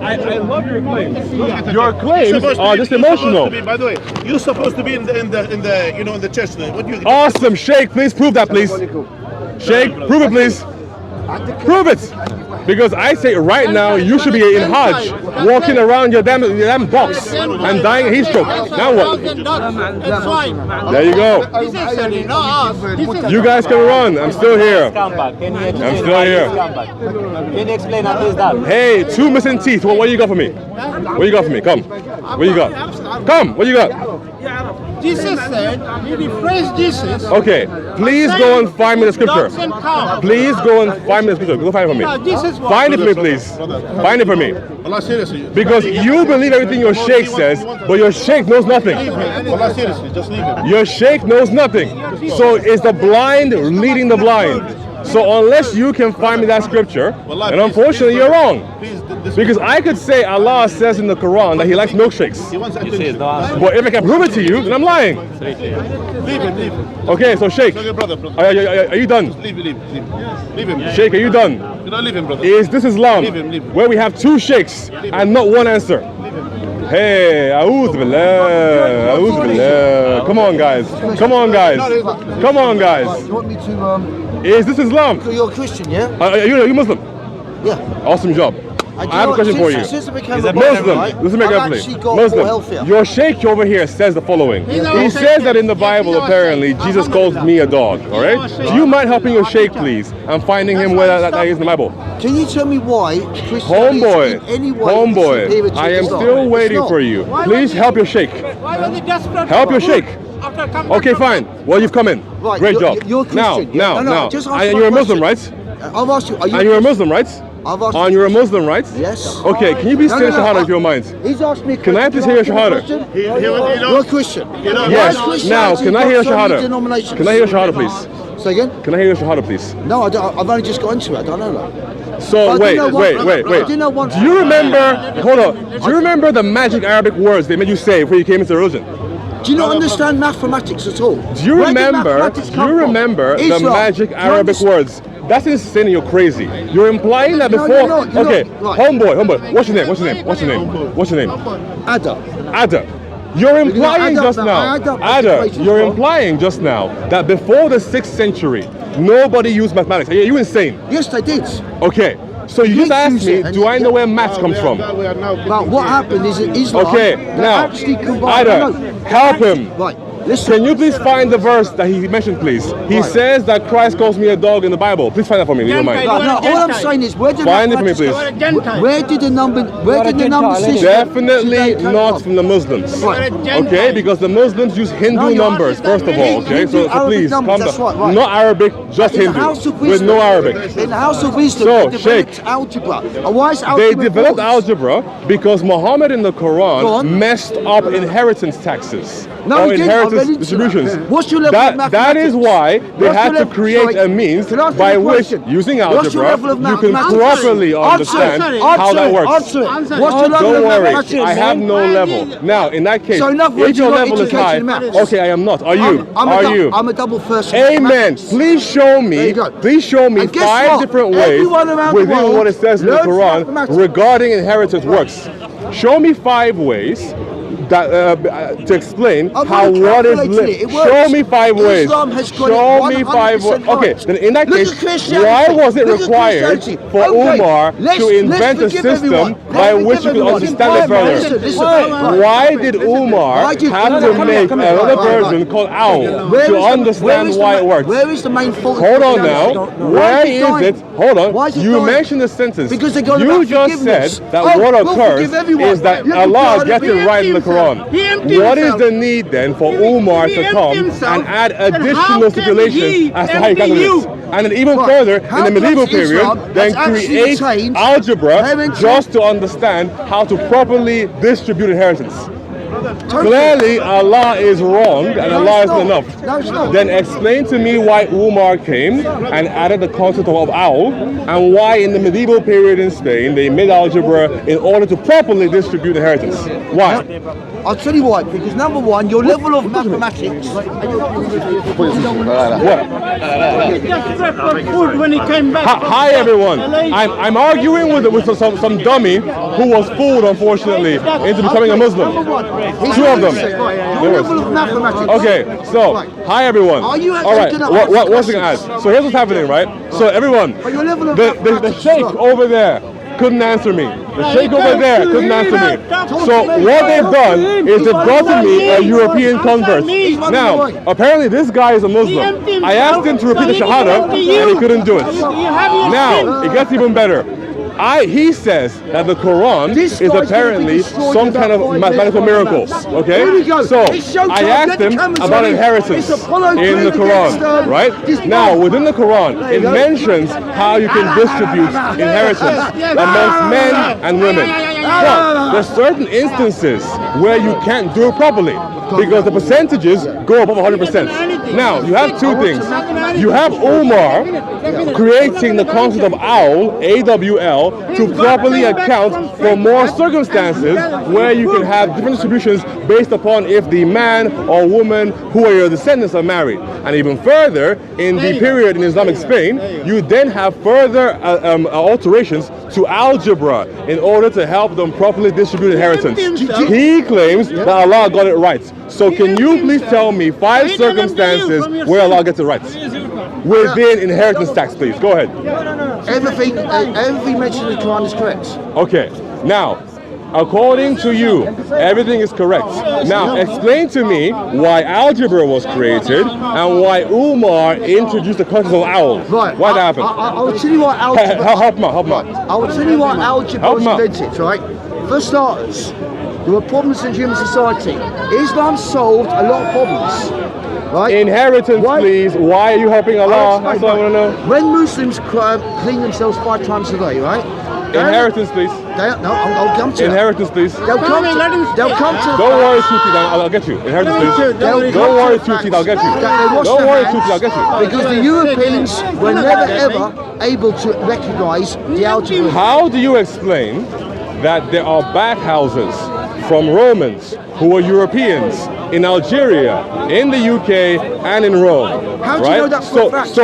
I love your claims. Your claims are just emotional. By the way, you're supposed to be in the church. What do you? Awesome, Sheikh. Please prove that, please. Sheikh, prove it, please. Prove it. Because I say right now you should be in Hajj, walking around your damn box and dying of heat stroke. Now what? There you go. You guys can run. I'm still here. I'm still here. Can you explain what is that? Hey, 2 missing teeth. What do you got for me? What you got for me? Come. What you got? Come. What you got? Jesus said, he rephrased Jesus. Okay, please go and find me the scripture. Please go and find me the scripture. Go find it for me. Find it for me, please. Find it for me. Because you believe everything your sheikh says, but your sheikh knows nothing. Your sheikh knows nothing. So is the blind leading the blind? So unless you can find me that scripture, and unfortunately you're wrong. Because I could say Allah says in the Quran that he likes milkshakes. But if I can prove it to you, then I'm lying. Leave him. Okay, so Sheikh, are you done? Leave him. Sheikh, are you done? You don't leave him, brother. Is this Islam Leave him. where we have 2 sheikhs and not one answer? Hey, a'udhu billah, a'udhu billah. Come on, guys. Come on, guys. Come on, guys. You want me to Is this Islam? So you're a Christian, yeah? Are you Muslim? Yeah. Awesome job. I have a question for you. Since I became a Muslim, right, listen to me I've carefully. actually got more Muslim, healthier. your sheikh over here says the following. He says that in the Bible, apparently, Jesus calls me a dog, all right? Do you mind helping your sheikh, please, and finding him where that is in the Bible? Can you tell me why Christianity in any way is superior to I am Islam? still waiting for you. Please help your sheikh. Help your sheikh. Okay, fine. Well, you've come in. Right, Great you're- job. you're Christian, yeah? Now. Just answer And my you're a Muslim, question. right? I've asked you, are you And you're a Muslim, right? I've asked And you. you're a Muslim, right? Yes. Okay, can you please say Shahada if you don't mind? He's asked me a Can I question. please hear your Shahada? You're a Christian. Yes. Now, can I hear your Shahada? Can I hear your Shahada, please? Say again? Can I hear your Shahada, please? No, I don't, I've only just got into it. I don't know that. So, I wait. do know one- Do you remember, hold on, do you remember the magic Arabic words they made you say before you came into religion? Do you not understand mathematics at all? Do you remember the Islam. magic Do you Arabic understand- words? That's insane, you're crazy. You're implying that No, before, you're not, you're okay, not. Right. homeboy, what's your name? Ada. Ada. You're implying Ada, just now, Ada, you're implying just now that before the 6th century, nobody used mathematics. Are you insane? Yes, they did. Okay, so you just asked me, do I know where maths comes from? But what happened is that Islam Okay, they now, actually combined. Ada, help him. Right, listen. Can you please find the verse that he mentioned, please? He says that Christ calls me a dog in the Bible. Please find that for me, if you don't mind. Right, no, all I'm saying is, where did Find it for me, mathematics please. go? Where did the number system? Definitely not from the Muslims. Right. Okay, because the Muslims use Hindu numbers, first of all. Okay, so Arabic please, calm numbers, that's down. right. Not Arabic, just In the House Hindu, of with Wisdom, no Arabic. In the House of Wisdom, So, they developed Sheikh, algebra. And why is They algebra developed important? algebra because Muhammad in the Go Quran on. messed up inheritance taxes. No, or he didn't. I inheritance read into distributions. that. What's your level of That is mathematics? why they What's had your to level- create sorry, a means can I ask you by a which, question? using What's your algebra, level of you can mathematics? properly understand how that works. Answer it. What's your level Don't of worry, mathematics? I have no level. Now, in that case, So in other if words, your you're not level is educated high, in maths. okay, I am not. Are you? Are you? I'm a double first. Amen. Please show There me. you go. Please show me And guess 5 what? different ways Everyone around the within world what it says in the learns Quran mathematics. regarding inheritance works. Show me 5 ways that to explain I've how already what is calculated it. It works. show me 5 ways. Islam has got Show it me 5 ways. 100% Okay, right. then in that Look case, at Christianity. why was it Look at required Christianity. for Okay, Umar let's to invent a forgive system everyone. by Let's which you forgive could everyone. understand it further? Listen. Why did Umar Why did- have no, to come make here, come here. another Right, version right. called Owl Where to is the- understand why it works? Where is the main fault? Hold on now. Where is it? Hold on. Why is it You dying? mentioned the sentence. Because they go You about just forgiveness. said that Oh, what we'll occurs forgive everyone. is that Look at Allah God. gets He it right in the emptied himself. Quran. He emptied What is himself. the need then for Umar to come and add additional stipulations as to how you calculate it? And then even Right. further, How in the medieval comes Islam period, then has actually create retained algebra parents- just to understand how to properly distribute inheritance. Clearly, Allah is wrong and Allah it's isn't not. enough. No, it's not. Then explain to me why Umar came and added the concept of owl, and why in the medieval period in Spain they made algebra in order to properly distribute inheritance. Why? I'll tell you why. Because number one, your level of mathematics. What? He just prepared food when he came back. Hi everyone. I'm arguing with some dummy who was fooled, unfortunately, into becoming a Muslim. Number one, Two of them. your level of mathematics. Okay, so hi everyone. Are you All right, gonna answer what's going to ask? So here's what's happening, right? So everyone, your level of the mathematics, sheikh look. over there couldn't answer me. The sheikh over there couldn't answer me. So what they've done is they've brought to me a European convert. Now, apparently this guy is a Muslim. I asked him to repeat the Shahada and he couldn't do it. Now, it gets even better. He says that the Quran is apparently some kind of mathematical miracle. Okay? So I asked him about inheritance in the Quran, right? Now, within the Quran, it mentions how you can distribute inheritance amongst men and women. But there's certain instances where you can't do it properly because the percentages go above 100%. Now, you have two things. You have Umar creating the concept of owl, AWL, to properly account for more circumstances where you can have different distributions based upon if the man or woman who are your descendants are married. And even further, in the period in Islamic Spain, you then have further alterations to algebra in order to help them properly distribute inheritance. He claims that Allah got it right. So can you please tell me 5 circumstances where Allah gets it right? Within inheritance tax, please. Go ahead. Everything mentioned in the Quran is correct. Okay. Now, according to you, everything is correct. Now, explain to me why algebra was created and why Umar introduced the concept of owl. Right. What happened? I will tell you why algebra. Help me out. I will tell you why algebra Help was me out. invented. Right. For starters, there were problems in human society. Islam solved a lot of problems. Right? Inheritance, please. Why are you helping Allah? That's what I want to know. When Muslims clean themselves 5 times a day, right? Inheritance, please. I'll come to Inheritance, please. They'll come to Don't worry, Tuti, I'll get you. Inheritance, please. Don't worry, Tuti, I'll get you. Don't worry, Tuti, I'll get you. Because the Europeans were never ever able to recognize the algebra. How do you explain that there are bathhouses from Romans who were Europeans in Algeria, in the UK, and in Rome? How do you right? know that for a fact?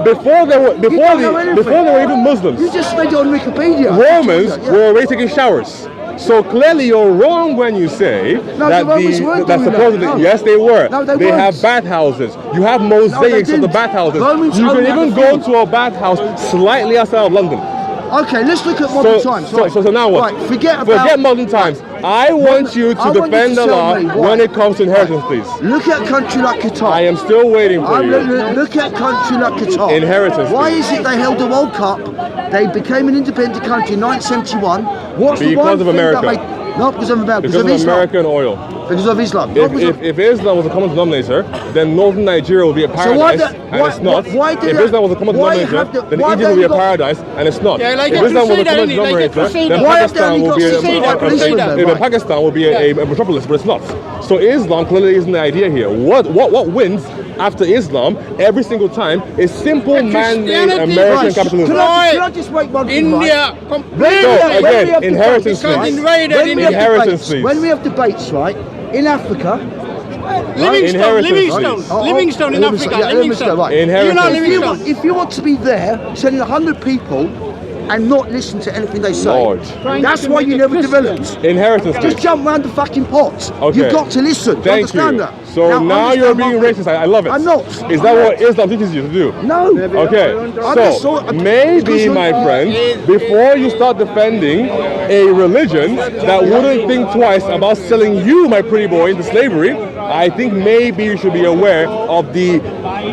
Before they were even Muslims, You just read it on Wikipedia. Romans were already taking showers. So clearly you're wrong when you say that Romans weren't that doing supposedly that, no. yes they were. No, they they weren't. have bathhouses. You have mosaics of the didn't. bathhouses. Romans You can only even had go the to a bathhouse slightly outside of London. Okay, let's look at modern times. Right. So now what? Right, forget modern times. I want you to defend Allah when it comes to inheritance, please. Look at a country like Qatar. I am still waiting for you. Look at a country like Qatar. Inheritance, Why please. is it they held the World Cup? They became an independent country in 1971. What's the Because one of thing America. that made? No, because of America. Because of Islam. American oil. Because of Islam. If Islam was a common denominator, then northern Nigeria would be a paradise, and it's not. If Islam was a common denominator, then Egypt would be a paradise, and it's not. Yeah, like If a Islam was a crusader, common like a denominator, crusader. then Why have they Pakistan only would got be crusader? Pakistan would be a metropolis, but it's not. So Islam clearly isn't the idea here. What wins after Islam every single time is simple man-made American capitalism. Can I just wait one thing, India right? completely. So again, inheritance, Because please. invaded India. Inheritance, please. When we have debates, right, in Africa, Livingstone in Africa. Livingstone. right. Inheritance. You know Livingstone. If you want to be there, sending 100 people and not listen to anything they say, Lord. that's why you never developed. Inheritance, please. Just jump round the fucking pot. Okay. You've got to listen. Do you Thank understand you. that? So now you're being racist. I love it. I'm not. Is that what Islam teaches you to do? No. Okay. So maybe, my friend, before you start defending a religion that wouldn't think twice about selling you, my pretty boy, into slavery, I think maybe you should be aware of the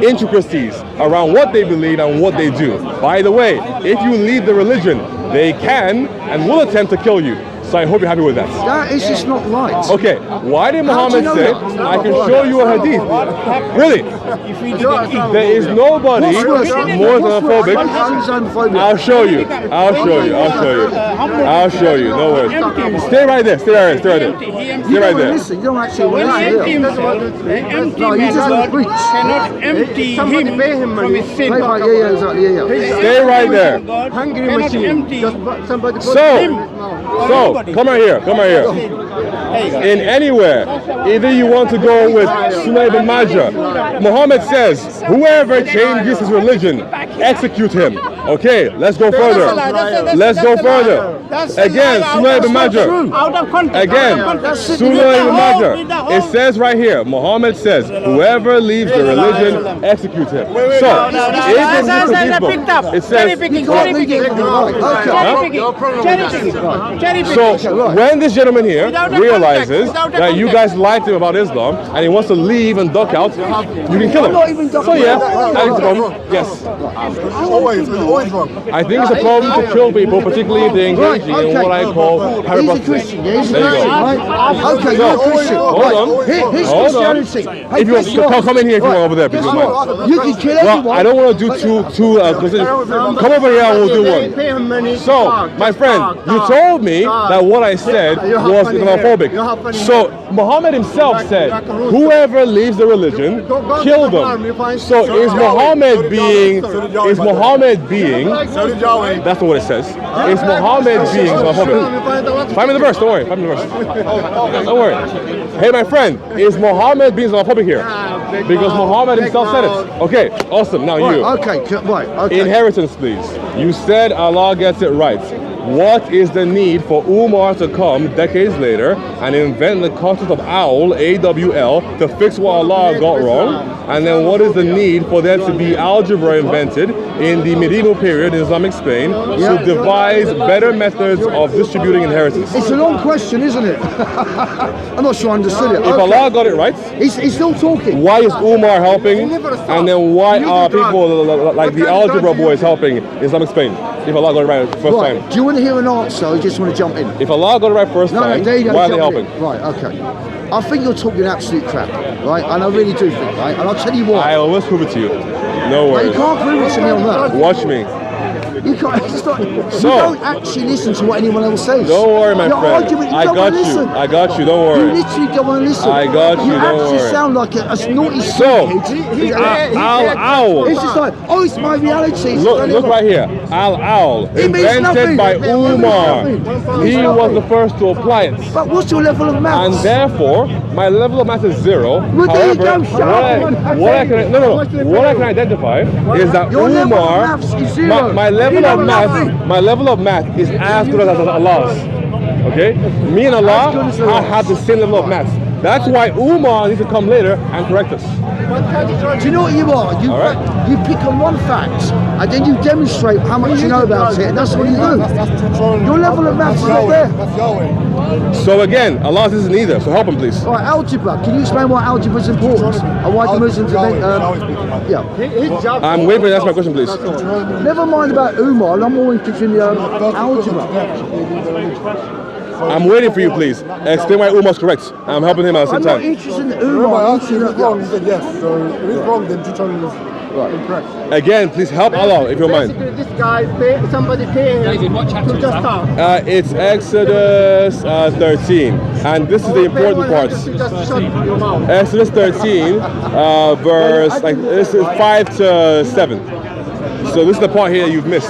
intricacies around what they believe and what they do. By the way, if you leave the religion, they can and will attempt to kill you. So I hope you're happy with that. That is just not right. Okay, why did How do you Muhammad know say, that? I can show you a hadith? Really? There is nobody What's worse? more xenophobic. Xenophobic. I'll show you. I'll show you. I'll show you. I'll show you. No worries. Stay right there. Stay right there. Stay right there. You Stay right don't there. listen. You don't actually When want he to empty listen. himself, the empty No, you man just God preach. cannot empty Somebody him pay him from money. his sin. Right, yeah, exactly. Yeah. Stay right there. God Hungry cannot machine. empty Just somebody put So, come right here. Come right here. In anywhere, either you want to go with Sunnah ibn Majah. Muhammad says, whoever changes his religion, execute him. Okay, let's go further. Let's go further. Again, Sunnah ibn Majah. Out of context. Again, Sunnah ibn Majah. It says right here, Muhammad says, whoever leaves the religion, execute him. So, in this book, it says, so when this gentleman here realizes that you guys lied to him about Islam and he wants to leave and duck out, you can kill him. So yeah, I think it's a problem. Yes. Always wrong. I think it's a problem to kill people, particularly if they're engaging in what I call He's a hyperprosthesis. Christian. Yeah, he's a There you Christian, go. right? Okay, you're a Christian. Hold Right. on. Here's Hold on. Christianity. Hey, If you guess what? come in here if you want over there, if you Guess don't mind. what? You can kill Well, everyone. I don't want to do two come over here and we'll do one. Pay him money. So, my friend, you told me that what I said was Islamophobic. So, Muhammad himself said, whoever leaves the religion, kill them. So, is Muhammad being, that's what it says. Is Muhammad being Islamophobic? Find me the verse, don't worry. Find me the verse. Don't worry. Hey, my friend, is Muhammad being Islamophobic here? Because Muhammad himself said it. Okay, awesome. Now you. Okay. Inheritance, please. You said Allah gets it right. What is the need for Umar to come decades later and invent the concept of owl, A-W-L, to fix what Allah got wrong? And then what is the need for there to be algebra invented in the medieval period in Islamic Spain to devise better methods of distributing inheritance? It's a long question, isn't it? I'm not sure I understood it. If Allah got it right, He's still talking. why is Umar helping? And then why are people like the algebra boys helping Islamic Spain? If Allah got it right first Right. time. Do you want to hear an answer or you just want to jump in? If Allah got it right first time, there you go, why are they jump helping? in. Right, okay. I think you're talking absolute crap, right? And I really do think, right? And I'll tell you why. I always prove it to you. No But you worries. can't prove it to me on that. Watch me. You can't. It's not, you So- don't actually listen to what anyone else says. Don't worry, my Your friend. argument, you I don't got want to you. listen. I got you. Don't You worry. literally don't want to listen. I got you, You don't actually worry. sound like a naughty So, kid. Owl. It's just like, oh, it's my reality. Look right here. Owl. It means Invented nothing. by It means Umar. nothing. He was the first to apply it. But what's your level of And maths? therefore, my level of math is 0. Well, there you However, go, shut up. what I can identify is that Your level of Umar, maths is 0. my You level know of nothing. math is as good as Allah's. Okay? Me and Allah have the same level of math. That's why Umar needs to come later and correct us. Do you know what you are? All right. You pick on one fact and then you demonstrate how much you know about it, and that's what you do. Your level of maths is not there. So again, Allah isn't either. So help him, please. All right, algebra. Can you explain why algebra is important and why the Muslims invent? Yeah. I'm waiting for you to ask my question, please. Never mind about Umar. I'm more interested in algebra. I'm waiting for you, please. Explain why Umar's correct. I'm helping him at the I'm same not time. interested in Umar. I'm interested in wrong, he said yes. So if it's wrong, then you tell me incorrect. Again, please help Allah if you don't mind. Basically, this guy, somebody pay him to just talk. It's Exodus 13, and this is the important part. Just shut your mouth. Exodus 13, verse like this is 5 to 7. So this is the part here you've missed.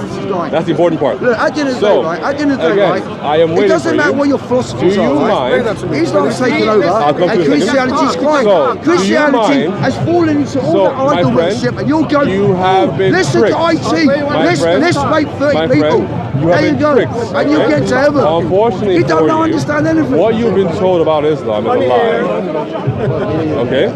That's the important part. Look, at the end of the day, right? At the end of the day, again, right? I am waiting It doesn't for matter you. what your philosophies Do you are, right? mind? Islam's taken over, I'll come to and you in a second. Christianity is crying. So, do you Christianity mind? has fallen into all So, that my idol friend, worship, and you're going. you have been listen tricked. to IT. My friend, Let's rape 30 my people. friend, you have There you been go, tricked, and you okay? get to heaven. Unfortunately You don't for know, you, understand anything. what you've been told about Islam is a lie. Okay?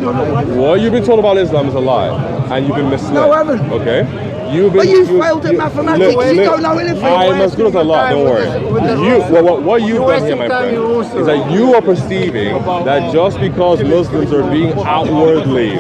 What you've been told about Islam is a lie, and you've been misled. No, I haven't. Okay? But you failed at mathematics. You don't know anything. I'm as good as Allah, don't worry. What you've done here, my friend, is that you are perceiving that just because Muslims are being outwardly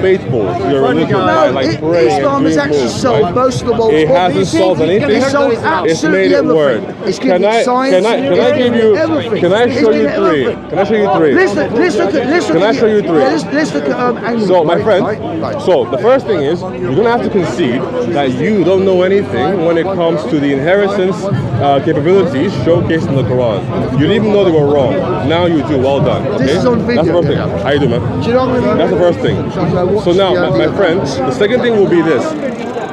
faithful to your religion, by like praying Islam and has doing actually moves, solved right? most of the world's It problems. hasn't solved anything. It's solved It's absolutely made it everything. work. It's given science. Can I give you? Everything. Can I It's show given you three? everything. Can I show you three? Let's look at. Can I show you three? Let's look at animals. So, my friend, Right. so the first thing is you're gonna have to concede that you don't know anything when it comes to the inheritance capabilities showcased in the Quran. You didn't even know they were wrong. Now you do. Well done. Okay? This is on video. That's the first thing. Yeah. How you do, man? Do you know what I mean? That's the first thing. So now, my friend, the second thing will be this.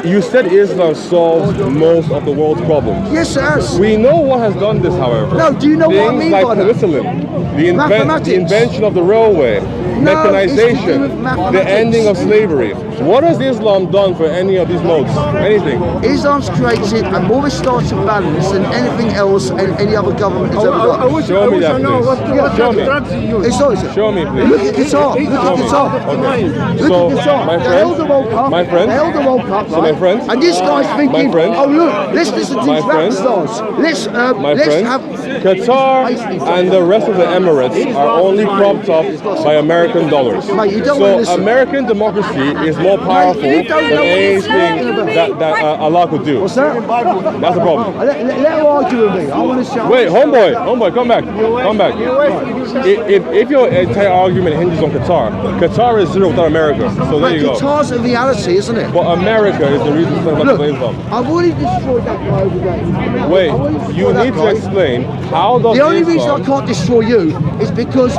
You said Islam solves most of the world's problems. Yes, it has. We know what has done this, however. No, do you know what I Things mean like by that? penicillin, the Mathematics. invention of the railway, No, it's to do mechanization, with the mathematics. ending of slavery. What has Islam done for any of these modes? Anything? Islam's created a more restorative balance than anything else and any other government has ever done. Show me that, please. Show me. It's always Show me, please. Look at Qatar. Look at Qatar. Okay. Look So, at Qatar. my They held the friend, World Cup. my friend, They held the World Cup, so my right? friend, And this guy's thinking, my friend, oh look, let's listen to my these rap friend, stars. Let's my let's friend, have Qatar and the rest of the Emirates are only propped up by American dollars. Mate, you don't So listen. American democracy is more powerful you than don't know what anything that Allah could do. What's that? That's the problem. Let her argue with me. I want to show. Wait, homeboy, come back. If your entire argument hinges on Qatar is zero without America. So there But you go. Qatar's a reality, isn't it? But America is the reason for Look, Islam. I've already destroyed that guy over there. Wait, I've already you destroyed that need to guy. explain how does The only reason I Islam... can't destroy you is because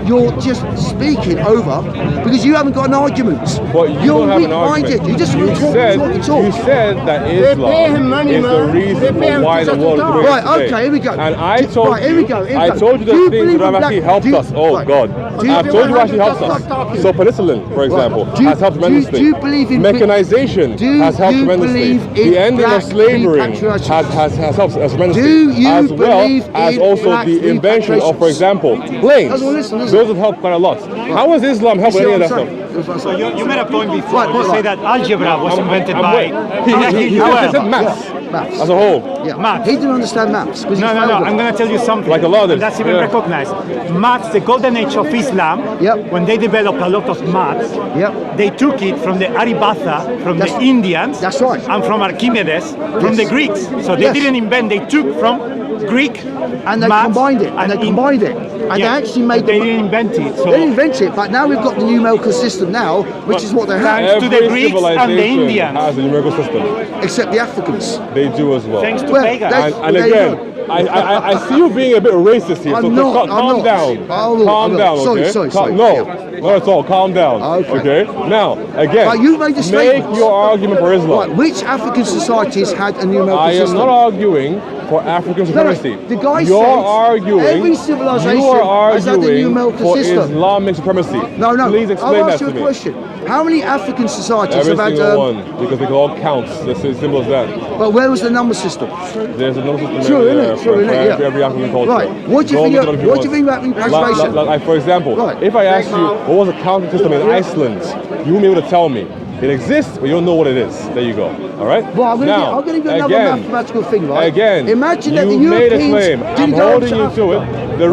you're just speaking over because you haven't got an argument. But you You're don't have an weak-minded. argument. You just want to talk. You said that Islam pay him money, is the man. They reason pay for him why to the shut world it is down. the way it Right, is today. okay, here we go. And I told Right, here we go, here we I go. told you Do the you things believe that have in actually black- helped do you- us. Oh right. God. Do you- I've told you what actually helps us. talking. So penicillin, for example, Do you- has helped do you- tremendously. do you believe in- mechanization do has helped you tremendously. believe in The ending black of slavery repatriation? has helped us tremendously. Do you as well believe as in also black the invention of, for example, planes. That's what listen, Those have helped quite a lot. How has Islam helped with any of that stuff? So you made a point before. Right, You right, say right. that algebra was invented I'm by. He said maths Maths. as a whole. Yeah. Maths. He didn't understand maths because No, he no, failed no. it. I'm going to tell you something. Like a lot of And that's even yeah. recognized. Maths, the golden age of Islam, Yep. when they developed a lot of maths, Yep. they took it from the Aryabhatha, from That's- the Indians, that's right. and from Archimedes, from the Greeks. So they Yes. didn't invent, they took from Greek And they maths combined it. And they combined it. And Yeah, they actually made but they the. didn't invent it. So They didn't invent it, but now we've got the numerical system now, which is what they have, Thanks to the Every Greeks and the civilization Indians. has a numerical system. except the Africans. They do as well. Thanks to Well, pagans. that's- And There you again, I see you being a bit racist here. So I'm not, calm I'm not. down. Oh, look, Calm I'm down, not. okay? Sorry. No, not at all. Calm down. Okay. Now, again, Right, you made the make statements. your argument for Islam. Right, which African societies had a numerical I am system? not arguing for African supremacy. The guy You're said arguing. every civilization you are has had a arguing numerical for system. Islamic supremacy. No. Please explain I'll that ask you to a me. question. How many African societies Every have had? single one, because they can all count. That's as simple as that. But where was the number system? There's a number system True, in innit? there True, for innit? Yeah. every African culture. Right. What do you Go think? look at other What do you think people's. about repatriation? Like, for example, Right. if I asked you what was a counting system in Iceland, you wouldn't be able to tell me. It exists, but you don't know what it is. There you go. All right. Well, I'm now, going to give you another again, mathematical thing, right? Again, Imagine that the you made a Europeans claim. didn't I'm go holding you to to it. The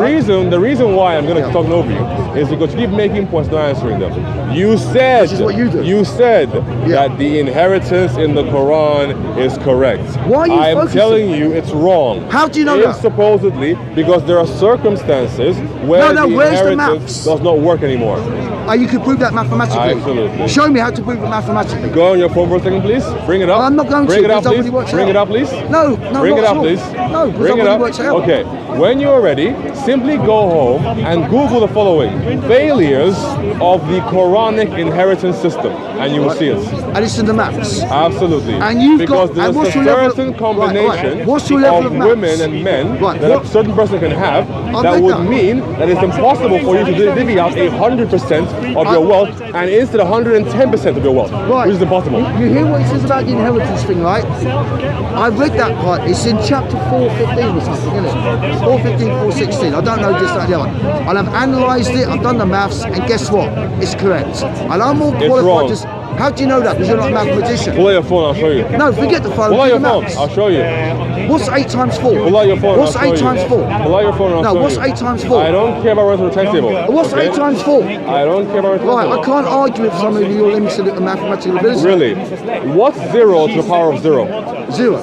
reason why I'm going to talk over you is because you keep making points, not answering them. You said, Which is what you do. You said Yeah. that the inheritance in the Quran is correct. Why are you I am focusing? telling you it's wrong. How do you know It's that? supposedly because there are circumstances where No, the where's the inheritance maths? does not work anymore. You can prove that mathematically. Absolutely. Show me how to prove it mathematically. Go on your phone for a second, please. Bring it up. I'm not going Bring to, it up, because please. nobody works Bring out. it up, please. No, Bring not it at up, all. please. No, because Bring it nobody up. works out. Okay. When you're ready, simply go home and Google the following: failures of the Quranic inheritance system, and you will see it. And it's in the maths. Absolutely. And you've because got- there's and what's a your level of- certain right, combination right. What's your level of of maths? women and men Right, that what- a certain person can have that make would that. mean that it's impossible for you to divvy out 100% of your wealth and instead 110% of your wealth, Right. which is impossible. You hear what it says about the inheritance thing, right? I've read that part. It's in chapter 415 or something, isn't it? 415, 416. I don't know just that the other. And I've analysed it, I've done the maths, and guess what? It's correct. And I'm more It's qualified wrong. to... How do you know that? Because you're not a mathematician. Pull out your phone, I'll show you. No, forget the phone. Pull out do your the phone, maths. I'll show you. What's 8 times 4? Pull out your phone, What's I'll show 8 you. times 4? Pull out your phone, I'll No, show what's you. 8 times 4? I don't care about what's on the text table. What's okay? 8 times 4? I don't care about Right, I table. can't argue with some of your limited mathematical ability. Really? What's 0 to the power of 0? 0.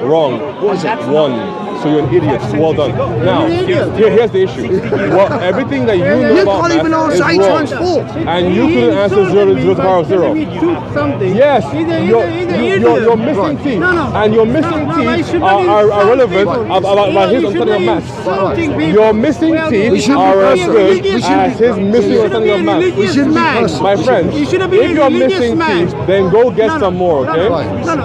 Wrong. What is it? 1. So you're an idiot. Well done. Now, here's the issue. Well, everything that you know You about can't even math is answer 8 wrong. times 4. And you couldn't answer 0 to the power of 0. Yes, you're missing teeth. And your missing teeth are relevant about his understanding of maths. Your missing teeth are as good as his missing understanding of maths. We shouldn't be personal. My friends, if you're missing teeth, then go get some more, okay?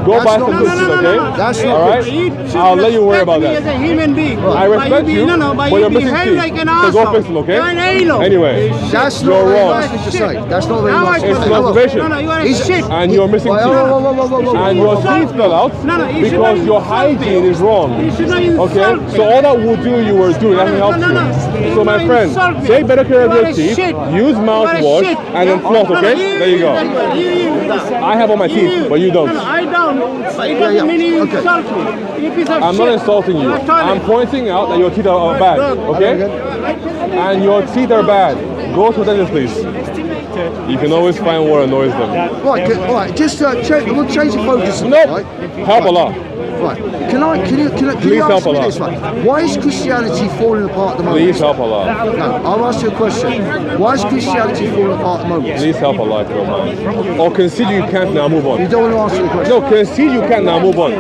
Go buy some good teeth, okay? That's not All right? I'll let you worry about that. As a human being. I respect you, but you're missing teeth. Like an So go fix them, okay? You're an a-hole. Anyway, That's not you're very wrong. nice thing to say. That's not very nice. It's an observation. No, you are a He's- shit. And you're missing Whoa, teeth. whoa, whoa, whoa, whoa, whoa, And whoa, your whoa. teeth fell out You should because not your insult hygiene me. is wrong. You should not Okay? insult me. So all that voodoo you were doing hasn't helped No. you. You So my don't friend, insult me. take better care of You are your a teeth, shit. use You are a mouthwash, shit. and then floss, okay? There you go. I have on my teeth, but you don't. No, I don't. But it doesn't mean you Okay. insult me. You piece of I'm shit. not insulting you. You're a toilet. I'm pointing out that your teeth are bad, okay? And your teeth are bad. Go to the dentist, please. You can always find what annoys them. Right, all right. Just we'll change the focus. Nope. Right? Help Allah. Right. Can you Please help answer me Allah. this? Right. Why is Christianity falling apart at the moment? Please help Allah. No, I'll ask you a question. Why is Christianity falling apart at the moment? Please help Allah if you don't mind. Or concede you can't now, move You on. don't want to answer the question. No, concede you can't now, move on.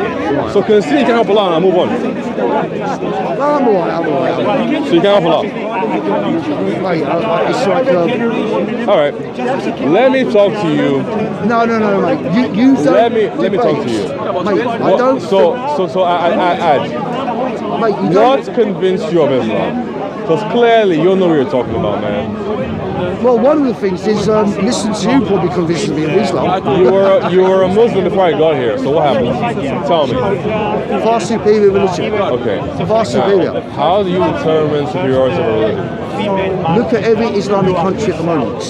So concede you can help Allah now, move on. No, I'm alright. So you can help Allah. Mate, it's like, Alright. Let me talk to you. no, mate. You don't. Let me talk to you. Mate, I don't. So I add. Mate, you don't. What convinced you of Islam? Because clearly you know what you're talking about, man. Well, one of the things is listening to you probably convinces me of Islam. You were a Muslim before I got here, so what happened? Tell me. Far superior religion. Okay. Far superior. Now, how do you determine superiority of a religion? Look at every Islamic country at the moment.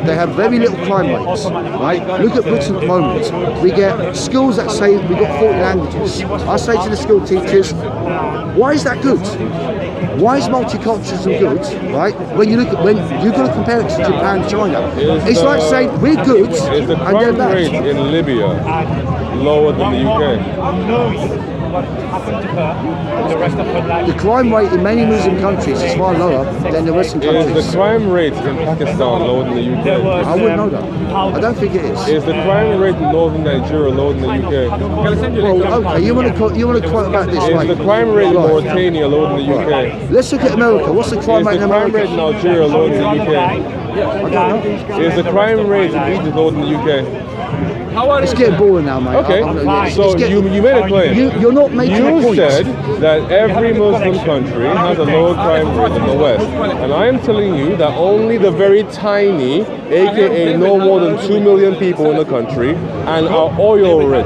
They have very little crime rates, right? Look at Britain at the moment. We get schools that say we've got 40 languages. I say to the school teachers, why is that good? Why is multiculturalism good, right? When you've got to compare it to Japan and China. It's like saying we're good Is the and they're crime bad. rate in Libya lower than the UK? The crime rate in many Muslim countries is far lower than the Western Is countries. the crime rate in Pakistan lower than the UK? I wouldn't know that. I don't think it is. Is the crime rate in northern Nigeria lower than the UK? Well, okay, you want to quote about this, Is right? the crime rate in Right. Mauritania lower than the UK? Let's look at America. What's the crime Is rate the in crime America? rate in Algeria lower than the UK? I don't know. Is the crime rate in Egypt lower than the UK? It's getting boring now, mate. Okay, so you made a claim. You're not making a You point. said that every Muslim country has a lower crime rate than the West. And I am telling you that only the very tiny, aka no more than 2 million people in the country, and are oil rich,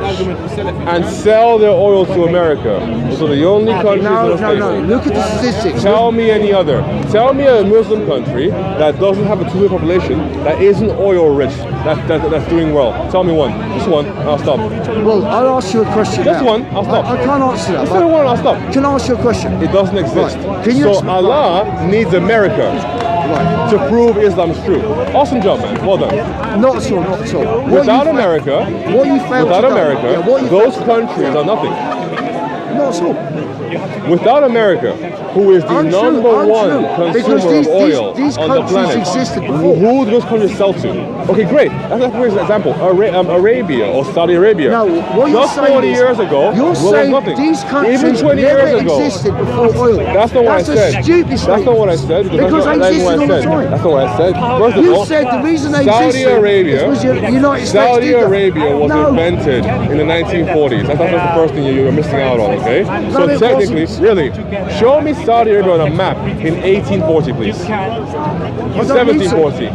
and sell their oil to America. So the only countries No. that are facing. Look at the statistics. Tell me any other. Tell me a Muslim country that doesn't have a 2 million population that isn't oil rich, that's doing well. Tell me one. Just one. I'll stop. Well, I'll ask you a question Just now. one. I'll stop. I can't answer that. Just say one. I'll stop. Can I ask you a question? It doesn't exist. Right. Can you So explain- Allah needs America Right. to prove Islam's true. Awesome job, man. Well done. Not at all. Not at all. Without America, what you failed without to do- America, yeah, what you those countries are nothing. Not at all. Without America, who is the Untrue, number one untrue. Because consumer of oil these on the countries planet, existed before. who do those countries sell to? Okay, great. That's a great example. Arabia or Saudi Arabia. No, what you're Just saying 40 is, years ago, you're was saying nothing. these countries Even 20 never years ago. existed before oil. That's not what I said. That's a stupid That's statement. not what I said. Because that's they not existed what I all the said. time. That's not what I said. First of You all, said the reason they Saudi existed Arabia, was the United States Saudi did that. Arabia was No. invented in the 1940s. That's the first thing you're missing out on, okay? So it technically, wasn't. really, show me Saudi Arabia on a map in 1840, please. I don't need to. 1740, I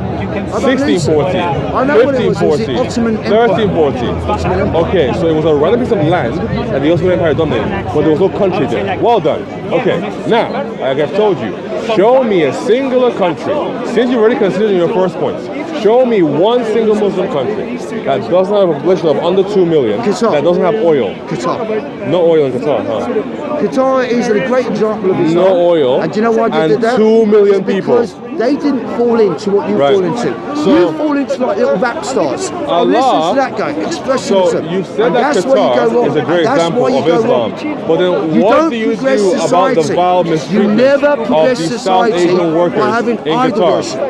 don't need to. 1640, I know what it was. It was the 1540, Ottoman Empire. 1340. Ottoman Empire. Okay, so it was a random piece of land that the Ottoman Empire dominated, but there was no country there. Well done. Okay, now, like I've told you, Show me a singular country. Since you're already considering your first point, show me one single Muslim country that doesn't have a population of under 2 million, Qatar. that doesn't have oil. Qatar. No oil in Qatar, huh? Qatar is a great example of Islam. No oil. And do you know why they and did that? 2 million people. Because they didn't fall into what you Right. fall into. So- you fall into like little rap stars. Allah- Listen to that guy, expressionism. So you said And that that's where you go Qatar wrong. is a great That's example why you of go Islam. wrong. But then You what don't do you progress do about the society. vile You mistreatment never of progress the South society Asian workers by having in idol Qatar? worship.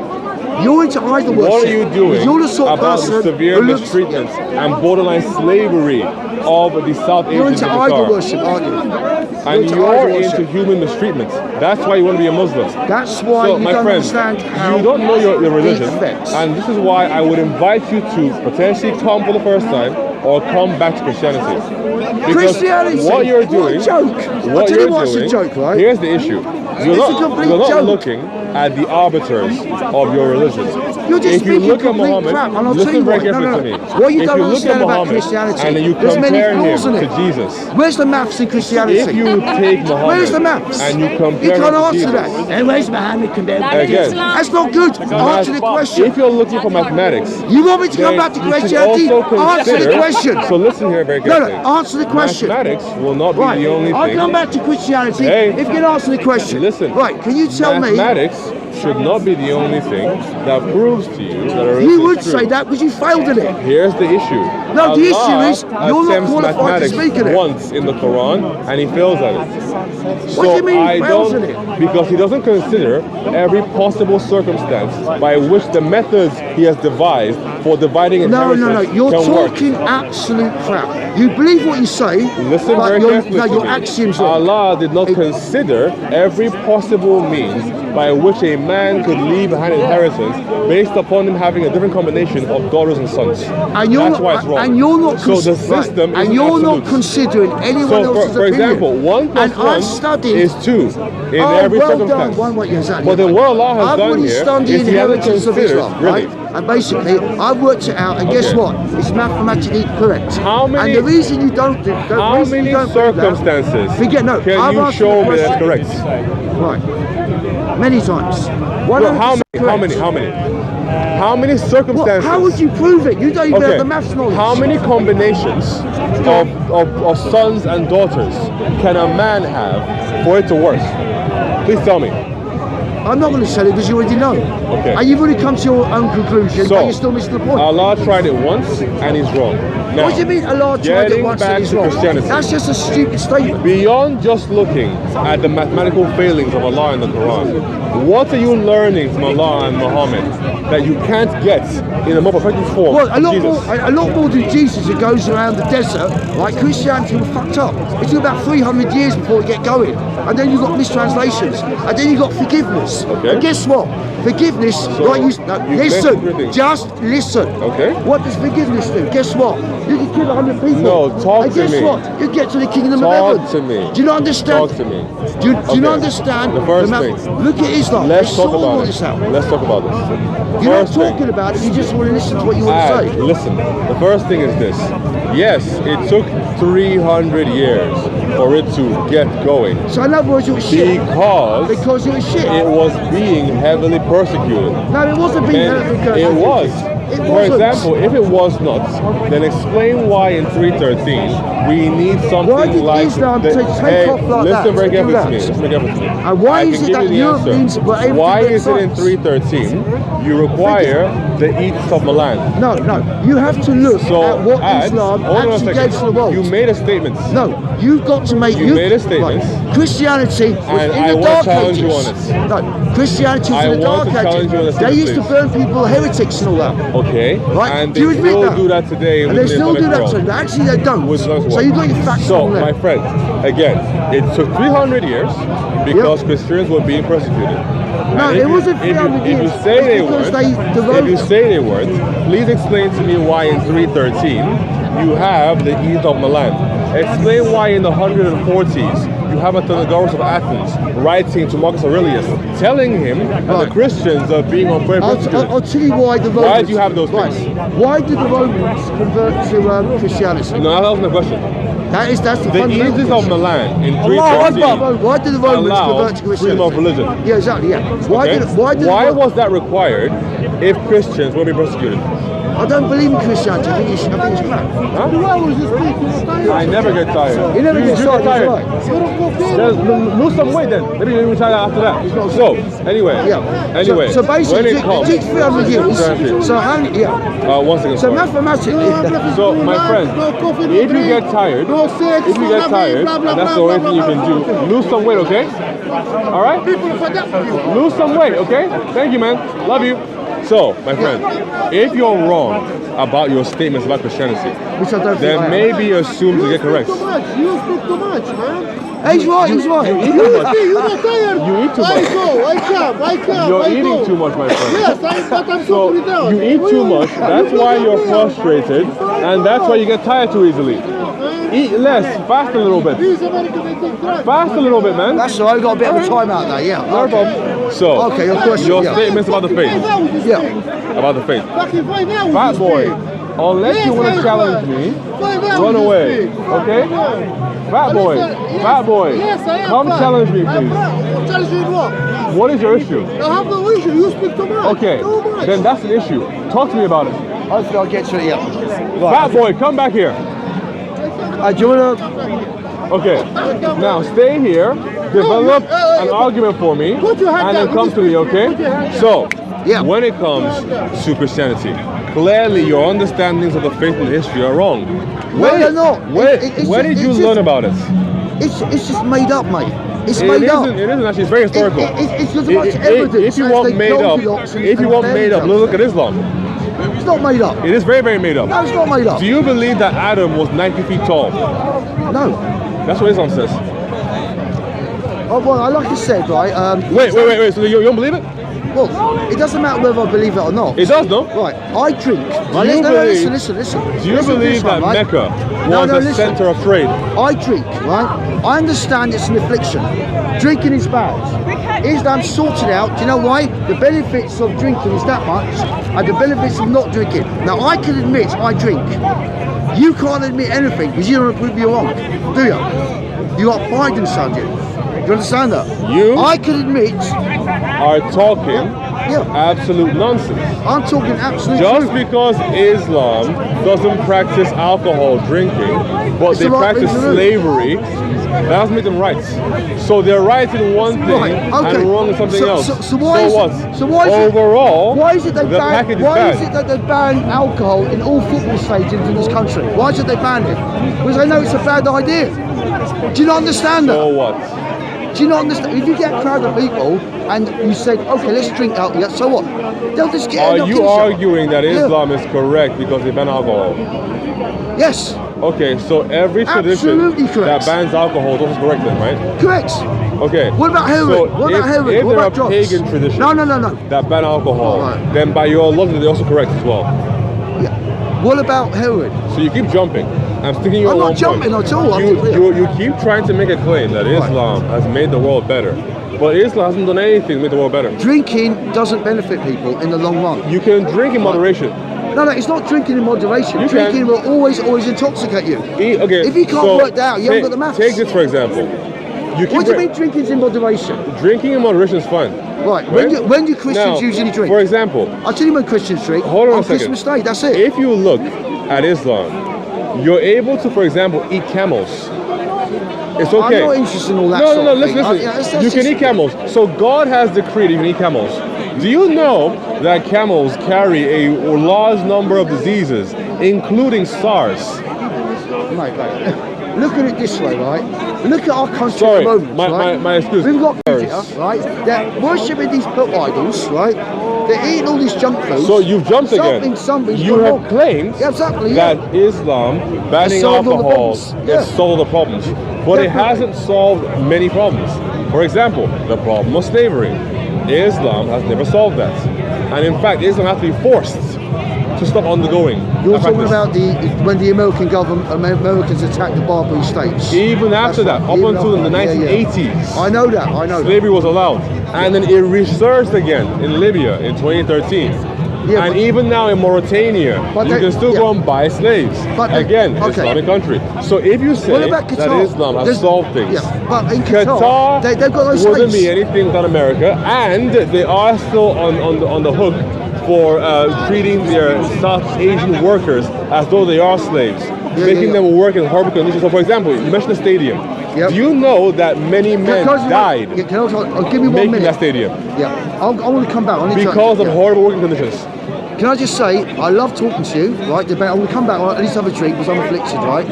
You're into idol worship. What are you doing You're the sort of about person the severe who looks- mistreatment and borderline slavery of the South You're Asians in into idol Qatar? worship, aren't you? And into you're idol into worship. human mistreatment. That's why you want to be a Muslim. That's why So, you my don't friend, understand how you don't know your religion, it affects. and this is why I would invite you to potentially come for the first time or come back to Christianity. Because Christianity. what you're doing, What a joke. what I'll tell you're you what's doing, a joke, right? here's the issue. You're It's a not, complete you're not joke. looking at the arbiters of your religion. You're just If you speaking look at complete Muhammad, crap, and I'll tell listen you very what. No, carefully no, to me. no. What you If don't you look at understand about Muhammad Christianity, and you there's many compare flaws in him it. to Jesus, Where's the maths in Christianity? if you take Muhammad Where's the maths? and you compare You can't him to answer Jesus, that. And where's Muhammad compared to Again. Jesus? That's not good. Answer the question. if you're looking for mathematics, You want me to come then back to you should Christianity? also Answer the consider- question. So listen here very No, carefully. no, answer the question. Mathematics will not be Right, the only I'll thing. come back to Christianity Hey. if you can answer the question. Listen. Right, can you tell me? Mathematics should not be the only thing that proves to you that a religion You would is true. say that because you failed at it. Here's the issue. No, the issue Allah is you're not attempts qualified to mathematics speak at it. once in the Quran and he fails at it. What do you mean he I fails don't, at it? because he doesn't consider every possible circumstance by which the methods he has devised for dividing No, inheritance no, no. You're can work. talking absolute crap. You believe what you say, Listen but very your, carefully no, to your me. axioms are. Allah did not consider every possible means by which a man could leave behind inheritance based upon him having a different combination of daughters and sons. And you're That's not, why it's wrong. And you're not. So the right, system and isn't you're not absolute. considering anyone So, else's for opinion. example, 1 plus And 1 I've studied. is 2 in Oh, every well circumstance. done. One way, exactly. But then what Allah has I've done already here studied is the He hasn't inheritance of considered, Islam, really. right? And basically, I've worked it out, and guess Okay. what? It's mathematically correct. How many- And the reason you don't do, the How reason many you don't believe that- circumstances Forget no. can I've you asked show the me that's question. correct? Right. Many times. Well, how many? correct. How many? How many? How many What, circumstances? how would you prove it? You don't even have the maths knowledge. How many combinations of sons and daughters can a man have for it to work? Please tell me. I'm not going to tell you because you already know. Okay. And you've already come to your own conclusion, So, but you're still missing the point. Allah tried it once and He's wrong. Now, What do you mean Allah tried it getting once back and he's to wrong? Christianity. That's just a stupid statement. Beyond just looking at the mathematical failings of Allah in the Quran, what are you learning from Allah and Muhammad that you can't get in a more perfected form Well, from Jesus? a lot more than Jesus who goes around the desert. Like Christianity was fucked up. It took about 300 years before it get going. And then you got mistranslations. And then you got forgiveness. Okay. And guess what? Forgiveness, So, like you, no, you listen, mentioned everything. just listen. Okay. What does forgiveness do? Guess what? You can kill 100 people. No, talk and to guess me. what? You get to the kingdom Talk of heaven. to me. Do you not understand? Talk to me. Do you not Okay. understand? The first ma- thing. Look at Islam. Let's They talk sort all about this it. out. Let's talk about this. You're not First thing. talking about it. You just want to listen to what you want to say. Listen, the first thing is this. Yes, it took 300 years for it to get going So in other words, it was shit. because it was shit. it was being heavily persecuted. No, it wasn't being And because it was. It For wasn't. example, if it was not, then explain why in 313 we need something Why did like Islam the, take hey, off like listen that very to do carefully to me. that? Listen very carefully to me. And why I is can it give that you the Europeans answer. were able to Why get is it in science? 313 you require the Edicts of Milan? No, you have to look So at what Islam hold on a actually second. gave to the world. You made a statement. No, you've got to make. You made a statement. Right. Christianity was And in I the want dark to challenge you ages. on it. No, Christianity was I in the want dark to challenge you on ages. this, They used to please. burn people heretics and all that. Okay. Right? And Do they you admit still that? do that today. And they still do that today. today. Actually, they don't. With Islamic So world. you've got your facts So, wrong there. my friend, again, it took 300 years because Christians were being persecuted. No, And it if you- wasn't if you- 300 If you years. say It's they because weren't, they if you devoted- say they weren't, please explain to me why in 313 you have the Edict of Milan. Explain why in the 140s you have Athenagoras of Athens writing to Marcus Aurelius, telling him that the Right. Christians are being unfairly persecuted. I'll tell you why the Romans. Why do you have those right. things? Why did the Romans convert to Christianity? No, that was my question. That's the The fundamental edicts of issue. Milan in Why 313 did the Romans allow convert to freedom of Christianity? religion. Yeah, exactly. Yeah. Okay? Why was that required if Christians will be persecuted? I don't believe in Christianity. I think it's crap. Huh? Why was you speaking? I never get tired. You never get you tired, tired. right? Just lose some weight then. Maybe you retire after that. So, anyway. Yeah. Anyway. So basically, when it comes, it takes 300 years. So how many? Yeah. one second. So sorry. mathematically. So, my friend, if you get tired, and that's the only thing you can do, lose some weight, okay? All right? Lose some weight, okay? Thank you, man. Love you. So, my friend, if you're wrong about your statements about Christianity, Which I don't think then I am. maybe assume to get correct. Too much. You speak too much, man. He's right. He's right. You eat too much. You're not tired. You eat too I much. go. I come. You're I eating go. too much, my friend. Yes, but I'm So totally down. you eat too much, that's why you're frustrated, and that's why you get tired too easily. Eat less, fast a little bit. These Americans, they take drugs. Fast a little bit, man. That's all right. We've got a bit of a time out there. Yeah. No problem. So, Okay, your question, your yeah. statements about the faith. Yeah. About the faith. Fucking 5 hours. Fat you boy, speak. unless you want to Yes, challenge I me, 5 hours run you away, speak. okay? Fat boy, Yes, fat boy, Yes, I am. come fat. challenge me, I'm please. fat. Challenge you in what? What is your issue? I have no issue. You speak too much. Okay, Too much. then that's an issue. Talk to me about it. Hopefully I'll get to it. Yeah. Fat boy, come back here. Do you wanna? Okay, now stay here, develop an argument for me, Put your hand and then down. come to me, okay? So, Yeah. when it comes to Christianity, clearly your understandings of the faith and history are wrong. No, they're not. Where did you learn about it? It's just made up, mate. It's It made up. isn't, it isn't actually, it's very historical. It's as much evidence If you as want they made up, Goldilocks and- if you and want made up, fairy look at Islam. It's not made up. It is very, very made up. No, it's not made up. Do you believe that Adam was 90 feet tall? No. That's what Islam says. Oh, well, like I said, right. Wait, so you don't believe it? Well, it doesn't matter whether I believe it or not. It does, no? Right. I drink. Right, you listen. Do you Listen to believe this that one, right? Mecca No, was no, a listen. center of trade? I drink, right? I understand it's an affliction. Drinking is bad. Islam sorted out. Do you know why? The benefits of drinking is that much, and the benefits of not drinking. Now, I can admit I drink. You can't admit anything because you don't want to prove you're wrong, do you? You got pride inside you. Do you understand that? You I can admit. are talking Yeah. absolute nonsense. I'm talking absolute Just truth. because Islam doesn't practice alcohol drinking, but It's they the right practice thing to do. slavery, that doesn't make them right. So they're right in one thing Right, okay. and wrong in something So- else. so why is it- what? so why is it- Overall, Why is it they the ban? package is Why bad. is it that they ban alcohol in all football stadiums in this country? Why is it they ban it? Because they know it's a bad idea. Do you not understand that? So what? Do you not understand? If you get a crowd of people and you say, okay, let's drink alcohol, yeah, so what? They'll just get. Are they'll you kill each other. arguing that Yeah. Islam is correct because they ban alcohol? Yes, Okay, so every tradition Absolutely correct. that bans alcohol is also correct then, right? correct. Okay. What about heroin? So What about if, heroin? If What there about are drugs? pagan traditions No. that ban alcohol, Right. then by your logic they're also correct as well. Yeah. What about heroin? So you keep jumping. I'm sticking you I'm on not one jumping point. at all, I'm You, clear. you keep trying to make a claim that Islam has made the world better. But Islam hasn't done anything to make the world better. Drinking doesn't benefit people in the long run. You can drink in moderation. No, it's not drinking in moderation. You Drinking can. will always intoxicate you. Okay, If you can't so work that out, you haven't got the maths. Take this for example. You keep What do you mean drinking's in moderation? Drinking in moderation is fine. Right, when do Christians Now, usually drink? For example, I'll tell you when Christians drink. hold on on a second. Christmas Day, that's it. If you look at Islam, you're able to, for example, eat camels. It's okay. I'm not interested in all that No, sort no, no, of listen, thing. listen. That's You can just- eat camels. So God has decreed you can eat camels. Do you know that camels carry a large number of diseases, including SARS? Mate. Look at it this way, right? Look at our country Sorry, at the moment, my right? excuse. We've got SARS. India, right? They're worshipping these put idols, right? They're eating all these junk food. So you've jumped again. Something's You gone have wrong. claimed Yeah, exactly, that yeah. Islam banning solved all the alcohol problems. Yeah. has solved the problems, but it Definitely. hasn't solved many problems. For example, the problem of slavery. Islam has never solved that, and in fact, Islam has to be forced to stop undergoing. You're that talking practice. about when the American government, Americans attacked the Barbary states. Even after That's that, right, up even until after the that, yeah, 1980s, I know that. slavery was allowed, and then it resurged again in Libya in 2013. Yeah, and but- even now in Mauritania, But you they- can still yeah. go and buy slaves. But they- Again, okay. Islamic country. So if you say What about that Qatar? Islam has There's- solved things, Yeah, but in Qatar, Qatar they've got those wouldn't slaves. be anything without America, and they are still on the hook for treating their South Asian workers as though they are slaves, making yeah. them work in horrible conditions. So, for example, you mentioned the stadium. Yep. Do you know that many men died Yeah, can I'll give me 1 making minute. that stadium Yeah, I want to come back. I need because to, of yeah. horrible working conditions? Can I just say, I love talking to you, right? I want to come back. I need to have a drink because I'm afflicted, right?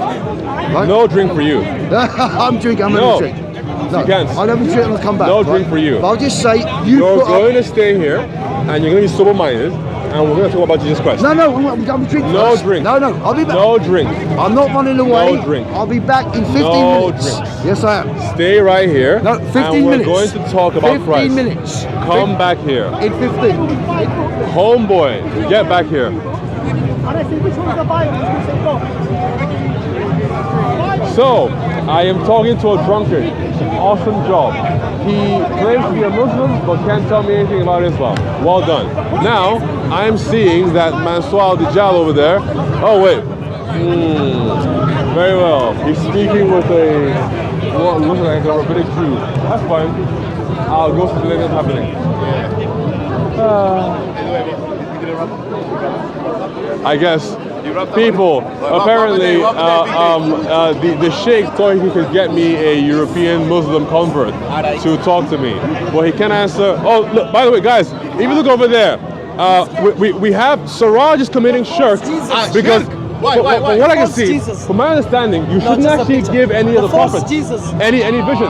Right? No drink for you. I'm drinking. I'm No. having a drink. No, You can't. I'll have a drink and I'll come back. No right? drink for you. But I'll just say, you You're put going up... to stay here, and you're going to be sober-minded, and we're going to talk about Jesus Christ. No, I'm drinking. No first. drink. No, I'll be back. No drink. I'm not running away. No drink. I'll be back in 15 No minutes. drinks. Yes, I am. Stay right here. No, 15 and we're minutes. going to talk about 15 Christ. minutes. Come back here. In 15. Homeboy, get back here. So, I am talking to a drunkard. Awesome job. He claims to be a Muslim, but can't tell me anything about Islam. Well done. Now, I am seeing that Mansour Dijal over there. Oh, wait. Very well. He's speaking with what looks like a rabbinic Jew. That's fine. I'll go see what's happening. I guess people apparently the Sheikh thought he could get me a European Muslim convert to talk to me, but he can't answer. Oh, look, by the way, guys, if you look over there, we have Siraj is committing shirk because. Why? From what I can False see, Jesus. from my understanding, you shouldn't just a actually picture. give any of the false prophets Jesus. any vision.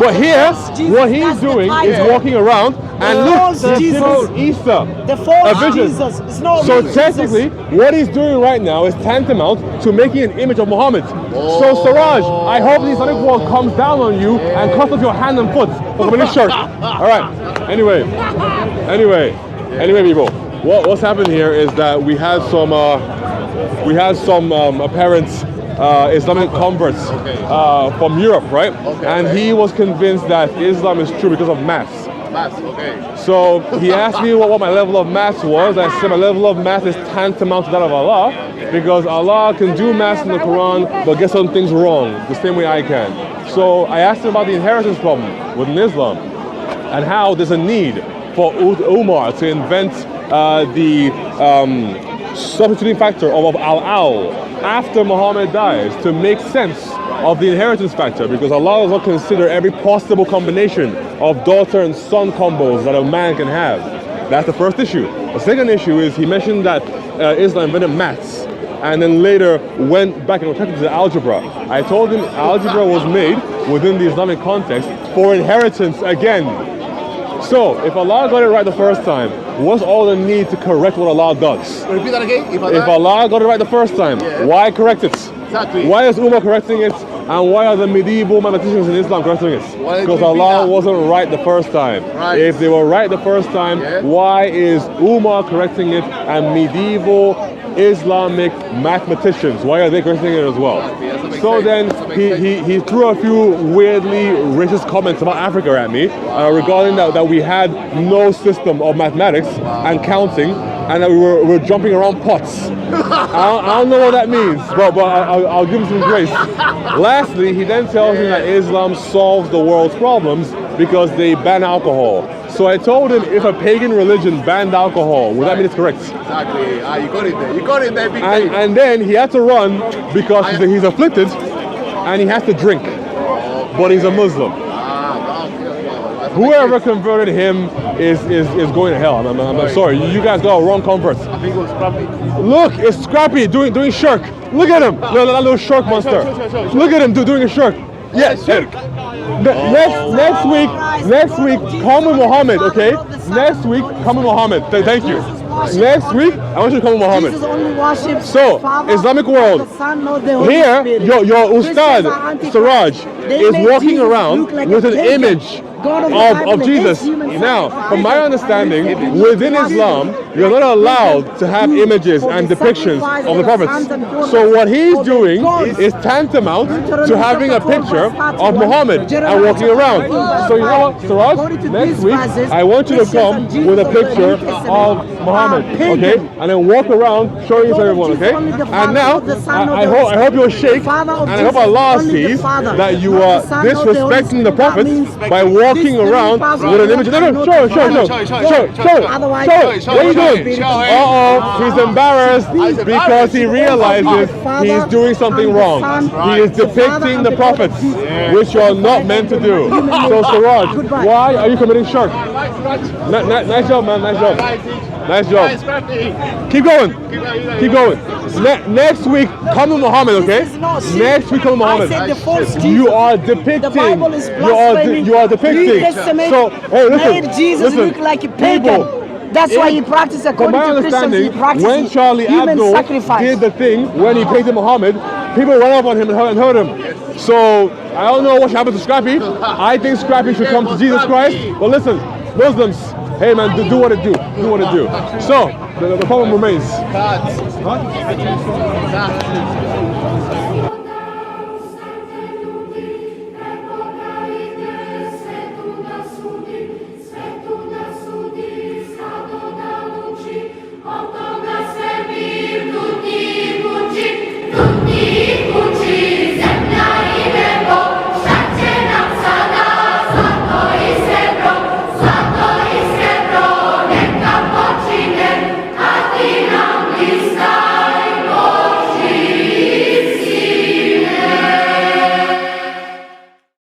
But here, Jesus, what he's that's the doing is title. walking around and look, false he's Jesus. giving Easter The a false vision. Jesus. It's not So real technically, what he's doing right now is tantamount to making an image of Muhammad. So Siraj, I hope the Islamic world comes down on you and cuts off your hand and foot for committing shirk. All right. Anyway, people. What's happened here is that we had some apparent Islamic converts from Europe, right? And he was convinced that Islam is true because of maths. So he asked me what my level of maths was. I said my level of math is tantamount to that of Allah, because Allah can do maths in the Quran but get some things wrong the same way I can. So I asked him about the inheritance problem within Islam and how there's a need for Umar to invent the substituting factor of al-al after Muhammad dies to make sense of the inheritance factor, because Allah does not consider every possible combination of daughter and son combos that a man can have. That's the first issue. The second issue is he mentioned that Islam invented maths and then later went back and retracted to algebra. I told him algebra was made within the Islamic context for inheritance again. So, if Allah got it right the first time, what's all the need to correct what Allah does? Repeat that again. If Allah got it right the first time, why correct it? Exactly. Why is Umar correcting it? And why are the medieval mathematicians in Islam correcting it? Why did Because you Allah repeat that? wasn't right the first time. Right. If they were right the first time, why is Umar correcting it and medieval Islamic mathematicians, why are they correcting it as well? So then he threw a few weirdly racist comments about Africa at me regarding that we had no system of mathematics and counting, and that we were jumping around pots. I don't know what that means, but I'll give him some grace. Lastly, he then tells me that Islam solves the world's problems because they ban alcohol. So I told him, if a pagan religion banned alcohol, would that mean it's correct? Exactly. You got it there. You got it there, big baby. And then he had to run because he's afflicted and he has to drink. But he's a Muslim. Whoever converted him is going to hell. I'm sorry. You guys got a wrong convert. I think it was Scrappy. Look, it's Scrappy doing shirk. Look at him. That little shirk monster. Look at him doing a shirk. Yes, shirk. Next week, come with Muhammad, okay? Next week, come with Muhammad. Thank you. Next week, I want you to come with Muhammad. Jesus only worships So, the Father, Islamic world. the Son, not the Holy Here, Spirit. your Christians are Ustad, antichrist. Siraj, is made walking Jesus around look like with a an pagan. image God of the of Bible Jesus. against human Now, sacrifice. from my understanding, within Islam, you're not allowed to have images and depictions of the prophets. So what he's doing is tantamount to having a picture of Muhammad and walking around. So you know what, Siraj, next week, I want you to come with a picture of Muhammad, okay? And then walk around showing it to everyone, okay? And now, I hope you're Sheikh, and I hope Allah sees that you are disrespecting the prophets by walking around with an image. No, show it. What are you doing? He's embarrassed because he realizes he's doing something wrong. He is depicting the prophets, which you're not meant to do. So Siraj, why are you committing shirk? Nice job, man. Nice job. Keep going. Next week, come to Muhammad, okay? Next week, come to Muhammad. You are depicting. The Bible is You are depicting. New Testament So, hey, made Jesus look like a pagan. That's why he practiced according to Christians. He practiced when Charlie human Hebdo sacrifice. did the thing, when he painted Muhammad, people ran up on him and hurt him. So, I don't know what should happen to Scrappy. I think Scrappy should come to Jesus Christ. But listen, Muslims, hey man, do what it do. Do what it do. So, the problem remains.